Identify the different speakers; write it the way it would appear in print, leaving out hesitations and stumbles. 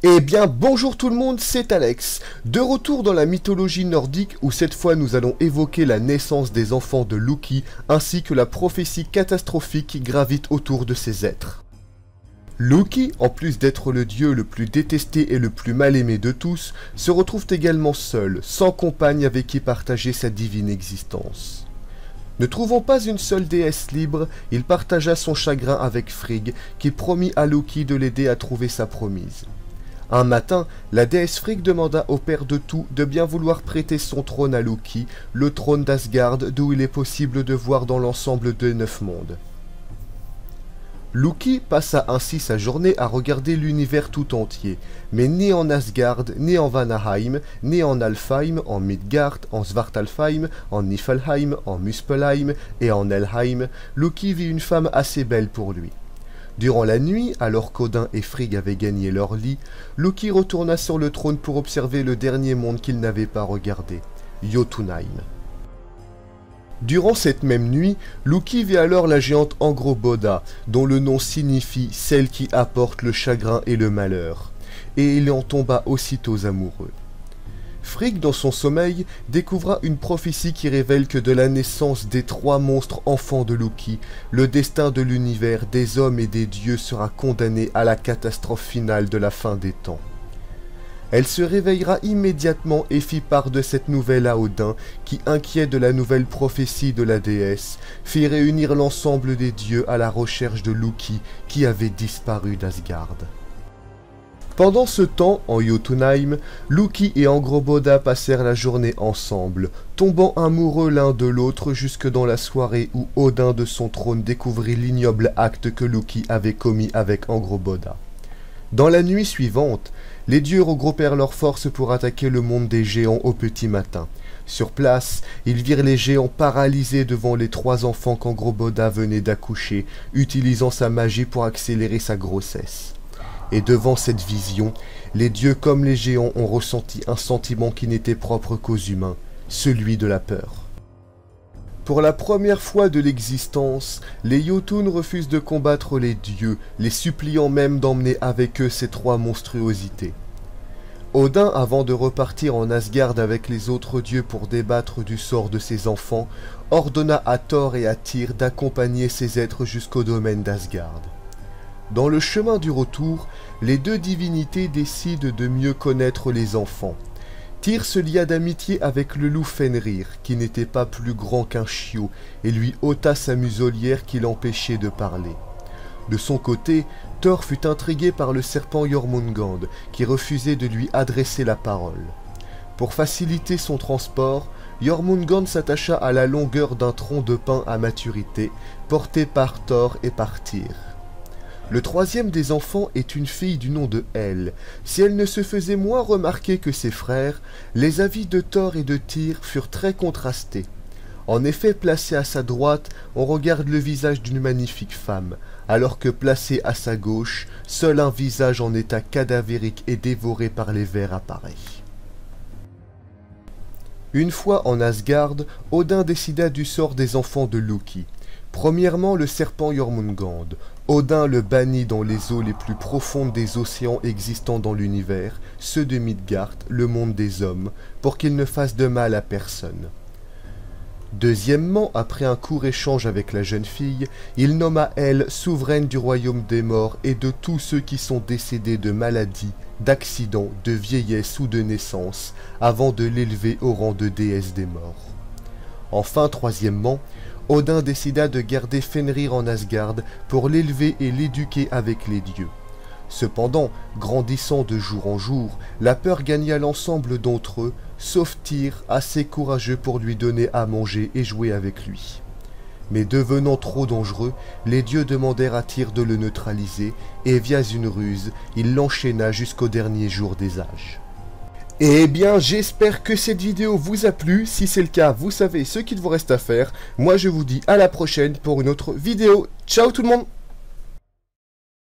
Speaker 1: Eh bien bonjour tout le monde, c'est Alex, de retour dans la mythologie nordique où cette fois nous allons évoquer la naissance des enfants de Loki ainsi que la prophétie catastrophique qui gravite autour de ces êtres. Loki, en plus d'être le dieu le plus détesté et le plus mal aimé de tous, se retrouve également seul, sans compagne avec qui partager sa divine existence. Ne trouvant pas une seule déesse libre, il partagea son chagrin avec Frigg, qui promit à Loki de l'aider à trouver sa promise. Un matin, la déesse Frigg demanda au père de tout de bien vouloir prêter son trône à Loki, le trône d'Asgard d'où il est possible de voir dans l'ensemble des 9 mondes. Loki passa ainsi sa journée à regarder l'univers tout entier, mais ni en Asgard, ni en Vanaheim, ni en Alfheim, en Midgard, en Svartalfheim, en Niflheim, en Muspelheim et en Helheim, Loki vit une femme assez belle pour lui. Durant la nuit, alors qu'Odin et Frigg avaient gagné leur lit, Loki retourna sur le trône pour observer le dernier monde qu'il n'avait pas regardé, Jotunheim. Durant cette même nuit, Loki vit alors la géante Angrboda, dont le nom signifie « celle qui apporte le chagrin et le malheur », et il en tomba aussitôt amoureux. Frigg, dans son sommeil, découvra une prophétie qui révèle que de la naissance des 3 monstres enfants de Loki, le destin de l'univers, des hommes et des dieux sera condamné à la catastrophe finale de la fin des temps. Elle se réveillera immédiatement et fit part de cette nouvelle à Odin, qui, inquiet de la nouvelle prophétie de la déesse, fit réunir l'ensemble des dieux à la recherche de Loki, qui avait disparu d'Asgard. Pendant ce temps, en Jotunheim, Loki et Angrboda passèrent la journée ensemble, tombant amoureux l'un de l'autre jusque dans la soirée où Odin de son trône découvrit l'ignoble acte que Loki avait commis avec Angrboda. Dans la nuit suivante, les dieux regroupèrent leurs forces pour attaquer le monde des géants au petit matin. Sur place, ils virent les géants paralysés devant les 3 enfants qu'Angrboda venait d'accoucher, utilisant sa magie pour accélérer sa grossesse. Et devant cette vision, les dieux comme les géants ont ressenti un sentiment qui n'était propre qu'aux humains, celui de la peur. Pour la première fois de l'existence, les Jotun refusent de combattre les dieux, les suppliant même d'emmener avec eux ces 3 monstruosités. Odin, avant de repartir en Asgard avec les autres dieux pour débattre du sort de ses enfants, ordonna à Thor et à Tyr d'accompagner ces êtres jusqu'au domaine d'Asgard. Dans le chemin du retour, les 2 divinités décident de mieux connaître les enfants. Tyr se lia d'amitié avec le loup Fenrir, qui n'était pas plus grand qu'un chiot, et lui ôta sa muselière qui l'empêchait de parler. De son côté, Thor fut intrigué par le serpent Jormungand, qui refusait de lui adresser la parole. Pour faciliter son transport, Jormungand s'attacha à la longueur d'un tronc de pin à maturité, porté par Thor et par Tyr. Le 3e des enfants est une fille du nom de Hel. Si elle ne se faisait moins remarquer que ses frères, les avis de Thor et de Tyr furent très contrastés. En effet, placé à sa droite, on regarde le visage d'une magnifique femme, alors que placé à sa gauche, seul un visage en état cadavérique et dévoré par les vers apparaît. Une fois en Asgard, Odin décida du sort des enfants de Loki. Premièrement, le serpent Jormungand. Odin le bannit dans les eaux les plus profondes des océans existant dans l'univers, ceux de Midgard, le monde des hommes, pour qu'il ne fasse de mal à personne. Deuxièmement, après un court échange avec la jeune fille, il nomma Hel souveraine du royaume des morts et de tous ceux qui sont décédés de maladie, d'accident, de vieillesse ou de naissance, avant de l'élever au rang de déesse des morts. Enfin, troisièmement, Odin décida de garder Fenrir en Asgard pour l'élever et l'éduquer avec les dieux. Cependant, grandissant de jour en jour, la peur gagna l'ensemble d'entre eux, sauf Tyr, assez courageux pour lui donner à manger et jouer avec lui. Mais devenant trop dangereux, les dieux demandèrent à Tyr de le neutraliser, et via une ruse, il l'enchaîna jusqu'au dernier jour des âges. Eh bien, j'espère que cette vidéo vous a plu. Si c'est le cas, vous savez ce qu'il vous reste à faire. Moi, je vous dis à la prochaine pour une autre vidéo. Ciao tout le monde!